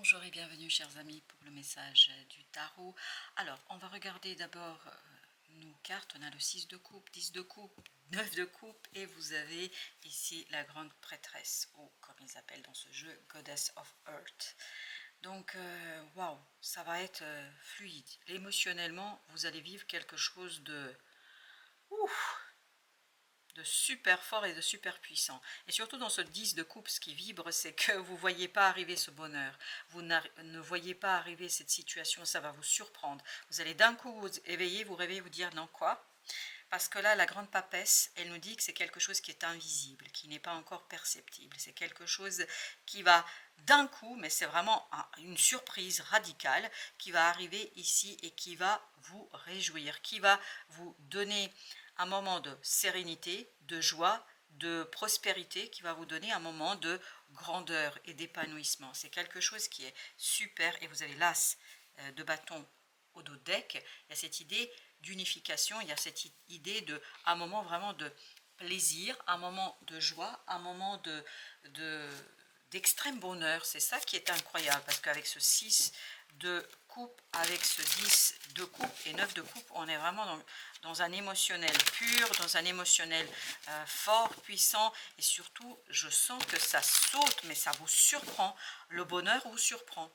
Bonjour et bienvenue chers amis pour le message du tarot. Alors on va regarder d'abord nos cartes. On a le 6 de coupe, 10 de coupe, 9 de coupe et vous avez ici la grande prêtresse ou comme ils appellent dans ce jeu Goddess of Earth. Donc waouh, ça va être fluide. Émotionnellement vous allez vivre quelque chose de super fort et de super puissant. Et surtout dans ce 10 de coupe, ce qui vibre, c'est que vous ne voyez pas arriver ce bonheur. Vous ne voyez pas arriver cette situation, ça va vous surprendre. Vous allez d'un coup vous éveiller, vous réveiller, vous dire non quoi. Parce que là, la grande papesse, elle nous dit que c'est quelque chose qui est invisible, qui n'est pas encore perceptible. C'est quelque chose qui va d'un coup, mais c'est vraiment une surprise radicale, qui va arriver ici et qui va vous réjouir, qui va vous donner un moment de sérénité, de joie, de prospérité, qui va vous donner un moment de grandeur et d'épanouissement. C'est quelque chose qui est super et vous avez l'as de bâton au dos de deck. Il y a cette idée d'unification, il y a cette idée de un moment vraiment de plaisir, un moment de joie, un moment d'extrême bonheur. C'est ça qui est incroyable parce qu'avec ce 6 de coupe, avec ce 10 de coupe et 9 de coupe, on est vraiment dans un émotionnel pur, dans un émotionnel fort, puissant et surtout je sens que ça saute mais ça vous surprend, le bonheur vous surprend.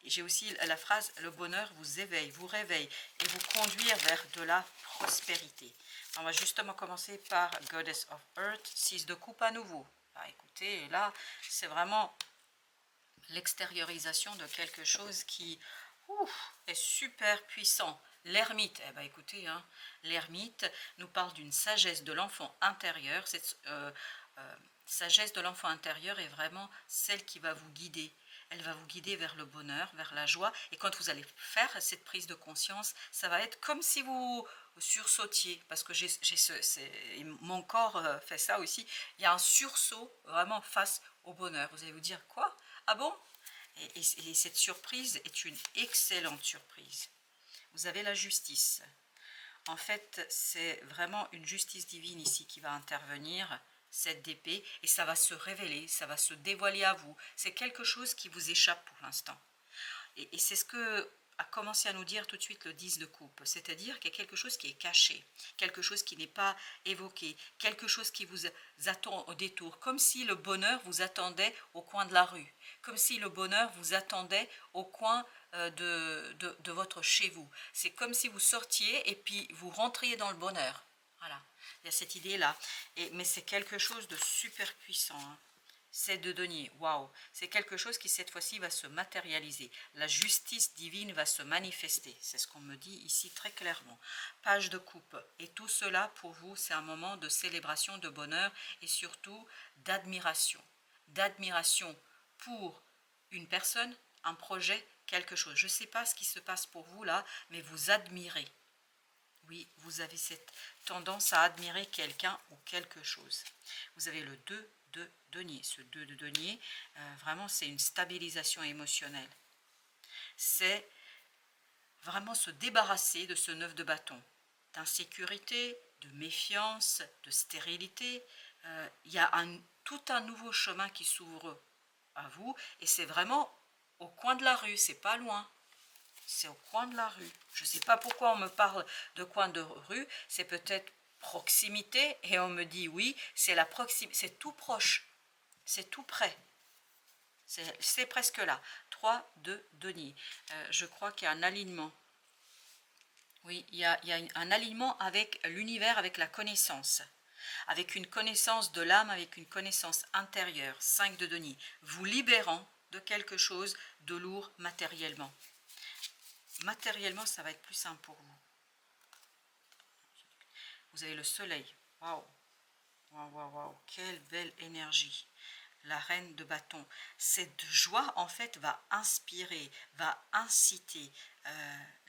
J'ai aussi la phrase « le bonheur vous éveille, vous réveille et vous conduire vers de la prospérité ». On va justement commencer par Goddess of Earth, 6 de coupe à nouveau. Ah, écoutez, là, c'est vraiment l'extériorisation de quelque chose qui est super puissant. L'ermite, eh ben écoutez, hein, l'ermite nous parle d'une sagesse de l'enfant intérieur. Cette sagesse de l'enfant intérieur est vraiment celle qui va vous guider. Elle va vous guider vers le bonheur, vers la joie. Et quand vous allez faire cette prise de conscience, ça va être comme si vous sursautiez. Parce que mon corps fait ça aussi. Il y a un sursaut vraiment face au bonheur. Vous allez vous dire, quoi? Ah bon? Et cette surprise est une excellente surprise. Vous avez la justice. En fait, c'est vraiment une justice divine ici qui va intervenir, cette d'épée, et ça va se révéler, ça va se dévoiler à vous. C'est quelque chose qui vous échappe pour l'instant. Et c'est ce que a commencé à nous dire tout de suite le 10 de coupe, c'est-à-dire qu'il y a quelque chose qui est caché, quelque chose qui n'est pas évoqué, quelque chose qui vous attend au détour, comme si le bonheur vous attendait au coin de la rue, comme si le bonheur vous attendait au coin de votre chez vous. C'est comme si vous sortiez et puis vous rentriez dans le bonheur. Voilà, il y a cette idée-là. Mais c'est quelque chose de super puissant, hein. C'est de denier, waouh, c'est quelque chose qui cette fois-ci va se matérialiser. La justice divine va se manifester, c'est ce qu'on me dit ici très clairement. Page de coupe, et tout cela pour vous c'est un moment de célébration, de bonheur et surtout d'admiration. D'admiration pour une personne, un projet, quelque chose. Je ne sais pas ce qui se passe pour vous là, mais vous admirez. Oui, vous avez cette tendance à admirer quelqu'un ou quelque chose. Vous avez le 2 de denier. Ce 2 de denier, vraiment, c'est une stabilisation émotionnelle. C'est vraiment se débarrasser de ce 9 de bâton, d'insécurité, de méfiance, de stérilité. Il y a tout un nouveau chemin qui s'ouvre à vous et c'est vraiment au coin de la rue, c'est pas loin. C'est au coin de la rue. Je ne sais pas pourquoi on me parle de coin de rue, c'est peut-être proximité, et on me dit oui, c'est la proximité, c'est tout proche, c'est tout près, c'est presque là. 3 de denier. Je crois qu'il y a un alignement. Oui, il y a un alignement avec l'univers, avec la connaissance, avec une connaissance de l'âme, avec une connaissance intérieure. 5 de denier. Vous libérant de quelque chose de lourd matériellement. Matériellement, ça va être plus simple pour vous. Vous avez le soleil. Waouh, waouh, waouh, waouh, quelle belle énergie. La reine de bâton. Cette joie, en fait, va inspirer, va inciter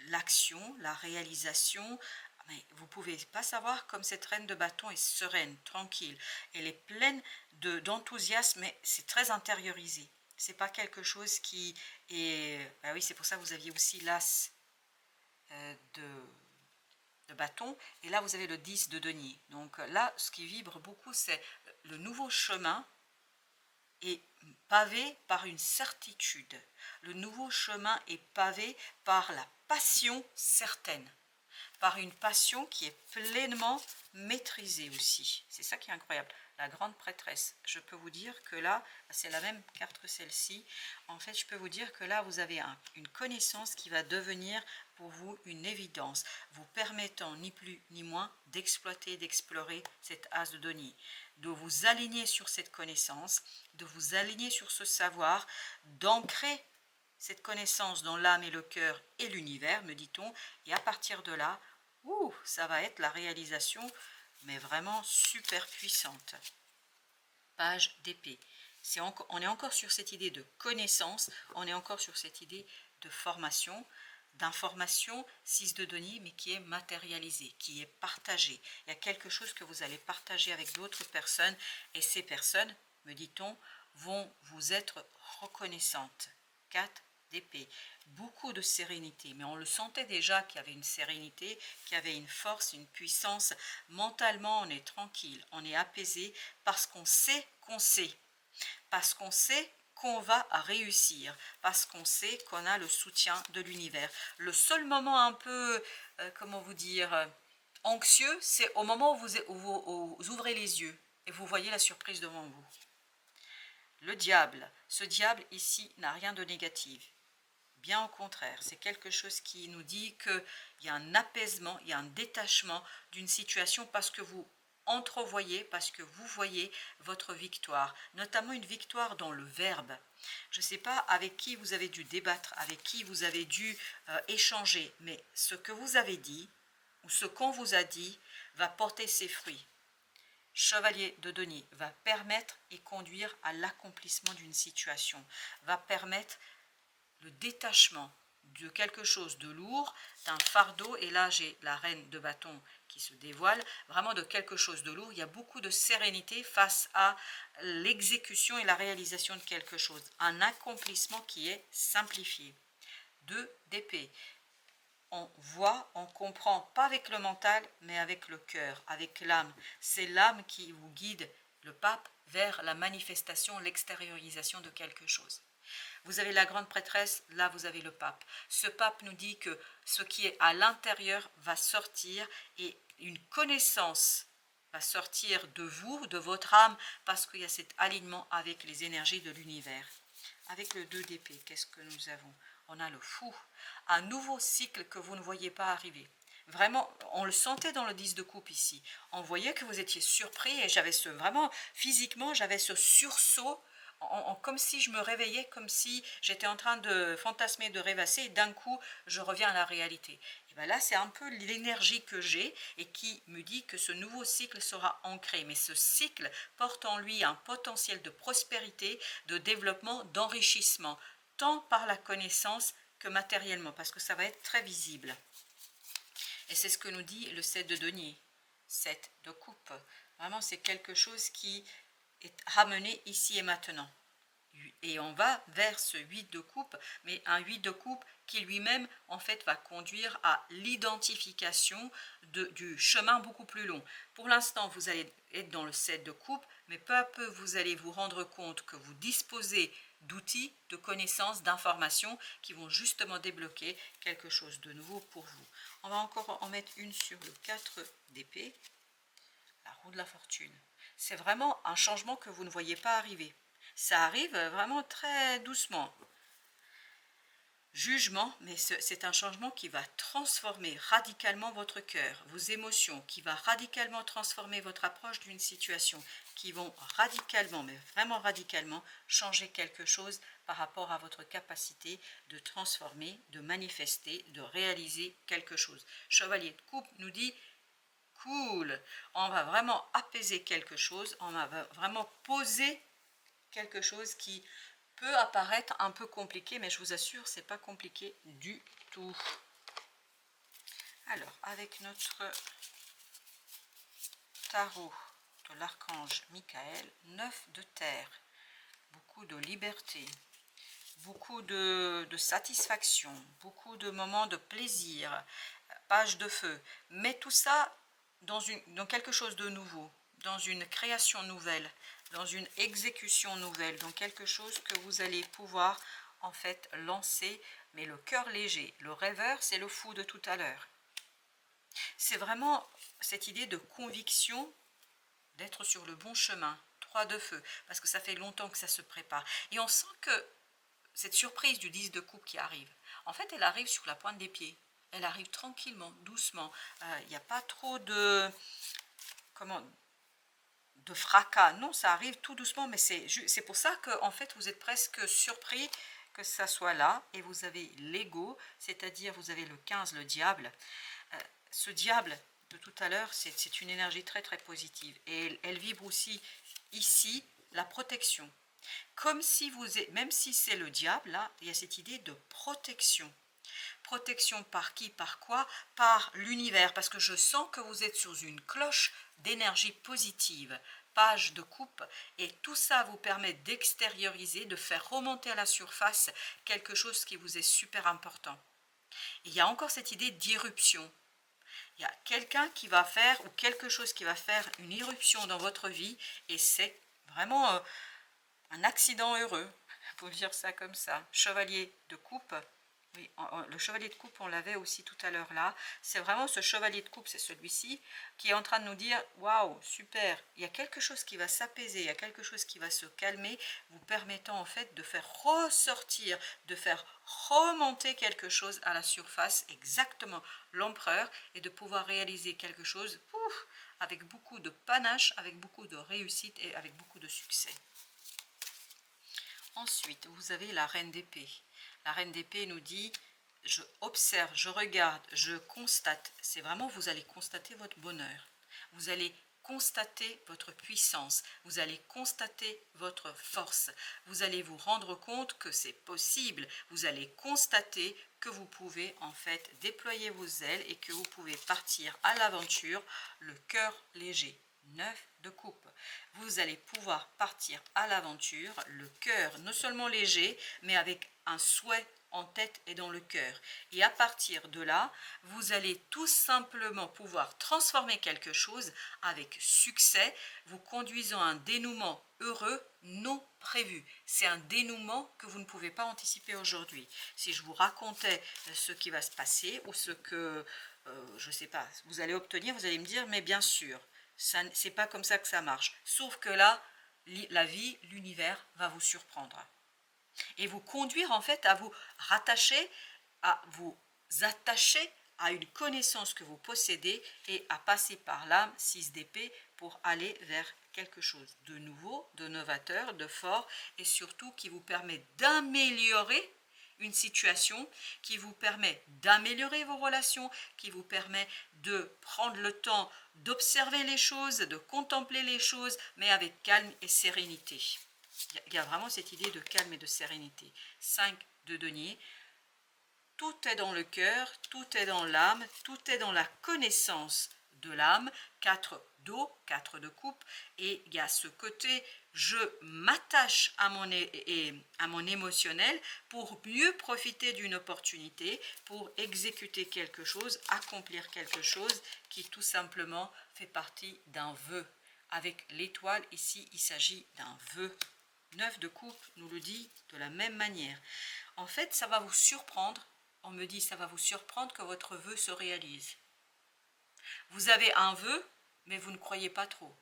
l'action, la réalisation. Mais vous ne pouvez pas savoir comme cette reine de bâton est sereine, tranquille. Elle est pleine d'enthousiasme, mais c'est très intériorisé. C'est pas quelque chose qui est... Ben oui, c'est pour ça que vous aviez aussi l'as de bâton, et là vous avez le 10 de denier. Donc là, ce qui vibre beaucoup, c'est le nouveau chemin est pavé par une certitude. Le nouveau chemin est pavé par la passion certaine, par une passion qui est pleinement maîtrisée aussi. C'est ça qui est incroyable. La grande prêtresse, je peux vous dire que là, c'est la même carte que celle-ci. En fait, je peux vous dire que là, vous avez une connaissance qui va devenir pour vous une évidence, vous permettant ni plus ni moins d'exploiter, d'explorer cet as de denier, de vous aligner sur cette connaissance, de vous aligner sur ce savoir, d'ancrer cette connaissance dans l'âme et le cœur et l'univers, me dit-on, et à partir de là, ça va être la réalisation, mais vraiment super puissante. Page d'épée. On est encore sur cette idée de connaissance, on est encore sur cette idée de formation, d'information, 6 de denier, mais qui est matérialisée, qui est partagée. Il y a quelque chose que vous allez partager avec d'autres personnes, et ces personnes, me dit-on, vont vous être reconnaissantes. 4 d'épée. Beaucoup de sérénité, mais on le sentait déjà qu'il y avait une sérénité, qu'il y avait une force, une puissance. Mentalement, on est tranquille, on est apaisé parce qu'on sait qu'on sait. Parce qu'on sait qu'on va réussir, parce qu'on sait qu'on a le soutien de l'univers. Le seul moment un peu, comment vous dire, anxieux, c'est au moment où vous ouvrez les yeux et vous voyez la surprise devant vous. Le diable, ce diable ici n'a rien de négatif. Bien au contraire, c'est quelque chose qui nous dit qu'il y a un apaisement, il y a un détachement d'une situation parce que vous entrevoyez, parce que vous voyez votre victoire, notamment une victoire dans le verbe. Je ne sais pas avec qui vous avez dû débattre, avec qui vous avez dû échanger, mais ce que vous avez dit, ou ce qu'on vous a dit, va porter ses fruits. Chevalier de denier va permettre et conduire à l'accomplissement d'une situation, va permettre le détachement de quelque chose de lourd, d'un fardeau, et là j'ai la reine de bâton qui se dévoile, vraiment de quelque chose de lourd. Il y a beaucoup de sérénité face à l'exécution et la réalisation de quelque chose, un accomplissement qui est simplifié. 2 d'épée. On voit, on comprend, pas avec le mental, mais avec le cœur, avec l'âme. C'est l'âme qui vous guide, le pape, vers la manifestation, l'extériorisation de quelque chose. Vous avez la grande prêtresse, là vous avez le pape. Ce pape nous dit que ce qui est à l'intérieur va sortir et une connaissance va sortir de vous, de votre âme, parce qu'il y a cet alignement avec les énergies de l'univers. Avec le 2 d'épée, qu'est-ce que nous avons? On a le fou, un nouveau cycle que vous ne voyez pas arriver. Vraiment, on le sentait dans le 10 de coupe ici. On voyait que vous étiez surpris et j'avais vraiment, physiquement, j'avais ce sursaut, comme si je me réveillais, comme si j'étais en train de fantasmer, de rêvasser, et d'un coup, je reviens à la réalité. Et bien là, c'est un peu l'énergie que j'ai et qui me dit que ce nouveau cycle sera ancré. Mais ce cycle porte en lui un potentiel de prospérité, de développement, d'enrichissement, tant par la connaissance que matériellement, parce que ça va être très visible. Et c'est ce que nous dit le 7 de denier, 7 de coupe. Vraiment, c'est quelque chose qui est ramené ici et maintenant. Et on va vers ce 8 de coupe, mais un 8 de coupe qui lui-même, en fait, va conduire à l'identification du chemin beaucoup plus long. Pour l'instant, vous allez être dans le 7 de coupe, mais peu à peu, vous allez vous rendre compte que vous disposez d'outils, de connaissances, d'informations qui vont justement débloquer quelque chose de nouveau pour vous. On va encore en mettre une sur le 4 d'épée, la roue de la fortune. C'est vraiment un changement que vous ne voyez pas arriver. Ça arrive vraiment très doucement. Jugement, mais c'est un changement qui va transformer radicalement votre cœur, vos émotions, qui va radicalement transformer votre approche d'une situation, qui vont radicalement, mais vraiment radicalement, changer quelque chose par rapport à votre capacité de transformer, de manifester, de réaliser quelque chose. Chevalier de coupe nous dit cool, on va vraiment apaiser quelque chose, on va vraiment poser quelque chose qui peut apparaître un peu compliqué, mais je vous assure, c'est pas compliqué du tout. Alors, avec notre tarot de l'archange Michael, 9 de terre, beaucoup de liberté, beaucoup de satisfaction, beaucoup de moments de plaisir, page de feu, mais tout ça dans quelque chose de nouveau, dans une création nouvelle, dans une exécution nouvelle, dans quelque chose que vous allez pouvoir en fait lancer, mais le cœur léger. Le rêveur, c'est le fou de tout à l'heure. C'est vraiment cette idée de conviction, d'être sur le bon chemin. 3 de feu, parce que ça fait longtemps que ça se prépare. Et on sent que cette surprise du 10 de coupe qui arrive, en fait, elle arrive sur la pointe des pieds. Elle arrive tranquillement, doucement. Il n'y a pas trop de... Comment de fracas. Non, ça arrive tout doucement, mais c'est pour ça que en fait, vous êtes presque surpris que ça soit là. Et vous avez l'ego, c'est-à-dire vous avez le 15, le diable. Ce diable de tout à l'heure, c'est une énergie très très positive. Et elle vibre aussi ici la protection. Comme si vous êtes, même si c'est le diable, là, il y a cette idée de protection. Protection par qui, par quoi? Par l'univers, parce que je sens que vous êtes sur une cloche d'énergie positive, page de coupe, et tout ça vous permet d'extérioriser, de faire remonter à la surface quelque chose qui vous est super important. Et il y a encore cette idée d'irruption. Il y a quelqu'un qui va faire, ou quelque chose qui va faire une irruption dans votre vie, et c'est vraiment un accident heureux, pour dire ça comme ça. Chevalier de coupe. Oui, le chevalier de coupe, on l'avait aussi tout à l'heure là. C'est vraiment ce chevalier de coupe, c'est celui-ci, qui est en train de nous dire, waouh, super, il y a quelque chose qui va s'apaiser, il y a quelque chose qui va se calmer, vous permettant en fait de faire ressortir, de faire remonter quelque chose à la surface, exactement l'empereur, et de pouvoir réaliser quelque chose avec beaucoup de panache, avec beaucoup de réussite et avec beaucoup de succès. Ensuite, vous avez la reine d'épée. La reine d'épée nous dit, je observe, je regarde, je constate. C'est vraiment, vous allez constater votre bonheur. Vous allez constater votre puissance. Vous allez constater votre force. Vous allez vous rendre compte que c'est possible. Vous allez constater que vous pouvez en fait déployer vos ailes et que vous pouvez partir à l'aventure le cœur léger. 9 de coupe. Vous allez pouvoir partir à l'aventure, le cœur non seulement léger, mais avec un souhait en tête et dans le cœur. Et à partir de là, vous allez tout simplement pouvoir transformer quelque chose avec succès, vous conduisant à un dénouement heureux non prévu. C'est un dénouement que vous ne pouvez pas anticiper aujourd'hui. Si je vous racontais ce qui va se passer ou ce que, je ne sais pas, vous allez obtenir, vous allez me dire, mais bien sûr, c'est pas comme ça que ça marche. Sauf que là, la vie, l'univers va vous surprendre. Et vous conduire en fait à vous rattacher, à vous attacher à une connaissance que vous possédez et à passer par l'âme 6 d'épée pour aller vers quelque chose de nouveau, de novateur, de fort et surtout qui vous permet d'améliorer une situation, qui vous permet d'améliorer vos relations, qui vous permet de prendre le temps d'observer les choses, de contempler les choses, mais avec calme et sérénité. Il y a vraiment cette idée de calme et de sérénité. 5 de denier. Tout est dans le cœur, tout est dans l'âme, tout est dans la connaissance de l'âme. 4 d'eau, 4 de coupe. Et il y a ce côté, je m'attache à mon émotionnel pour mieux profiter d'une opportunité, pour exécuter quelque chose, accomplir quelque chose qui tout simplement fait partie d'un vœu. Avec l'étoile, ici, il s'agit d'un vœu. 9 de coupe nous le dit de la même manière. En fait, ça va vous surprendre. On me dit, ça va vous surprendre que votre vœu se réalise. Vous avez un vœu, mais vous ne croyez pas trop.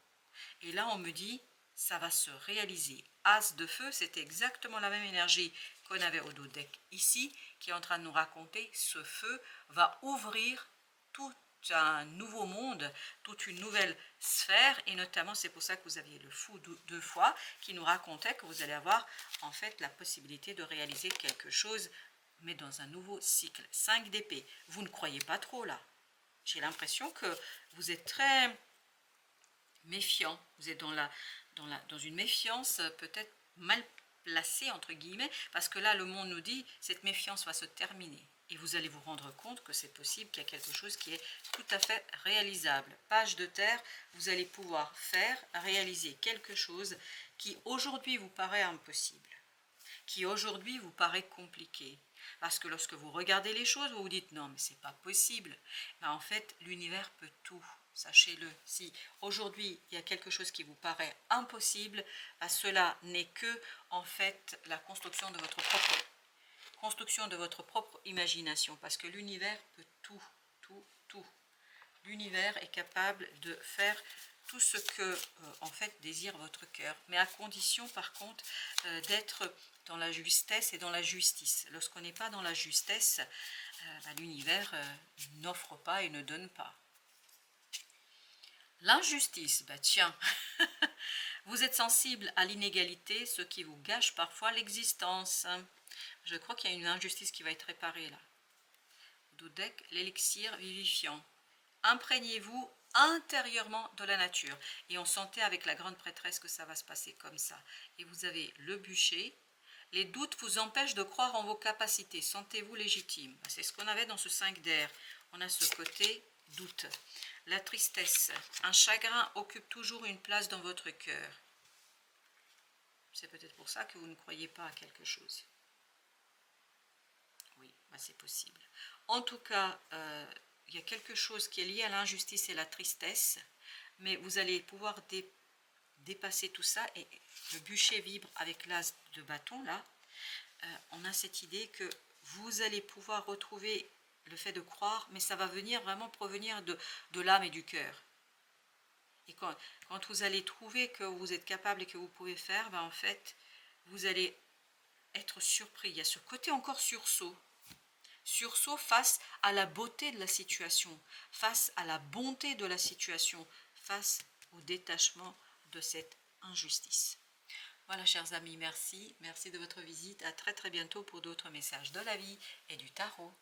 Et là, on me dit, ça va se réaliser. As de feu, c'est exactement la même énergie qu'on avait au dos deck ici, qui est en train de nous raconter, ce feu va ouvrir tout un nouveau monde, toute une nouvelle sphère, et notamment c'est pour ça que vous aviez le fou 2 fois, qui nous racontait que vous allez avoir en fait la possibilité de réaliser quelque chose, mais dans un nouveau cycle. 5 d'épée, vous ne croyez pas trop là. J'ai l'impression que vous êtes très méfiant, vous êtes dans une méfiance peut-être mal placée entre guillemets, parce que là le monde nous dit, cette méfiance va se terminer. Et vous allez vous rendre compte que c'est possible, qu'il y a quelque chose qui est tout à fait réalisable. Page de terre, vous allez pouvoir faire, réaliser quelque chose qui aujourd'hui vous paraît impossible, qui aujourd'hui vous paraît compliqué. Parce que lorsque vous regardez les choses, vous vous dites non mais c'est pas possible. Ben, en fait l'univers peut tout. sachez-le. Si aujourd'hui il y a quelque chose qui vous paraît impossible, bah, cela n'est que en fait la construction de votre propre imagination, parce que l'univers peut tout, tout, tout. L'univers est capable de faire tout ce que en fait désire votre cœur, mais à condition par contre d'être dans la justesse et dans la justice. Lorsqu'on n'est pas dans la justesse, bah, l'univers n'offre pas et ne donne pas. L'injustice, bah tiens, vous êtes sensible à l'inégalité, ce qui vous gâche parfois l'existence. Je crois qu'il y a une injustice qui va être réparée là. Dodec, l'élixir vivifiant. Imprégnez-vous intérieurement de la nature. Et on sentait avec la grande prêtresse que ça va se passer comme ça. Et vous avez le bûcher. Les doutes vous empêchent de croire en vos capacités. Sentez-vous légitime. C'est ce qu'on avait dans ce 5 d'air. On a ce côté doute. La tristesse. Un chagrin occupe toujours une place dans votre cœur. C'est peut-être pour ça que vous ne croyez pas à quelque chose. Oui, bah c'est possible. En tout cas, il y a quelque chose qui est lié à l'injustice et la tristesse, mais vous allez pouvoir dépasser tout ça, et le bûcher vibre avec l'as de bâton, là, on a cette idée que vous allez pouvoir retrouver le fait de croire, mais ça va venir vraiment provenir de l'âme et du cœur. Et quand vous allez trouver que vous êtes capable et que vous pouvez faire, ben en fait, vous allez être surpris. Il y a ce côté encore sursaut. Sursaut face à la beauté de la situation, face à la bonté de la situation, face au détachement de cette injustice. Voilà, chers amis, merci. Merci de votre visite. À très très bientôt pour d'autres messages de la vie et du tarot.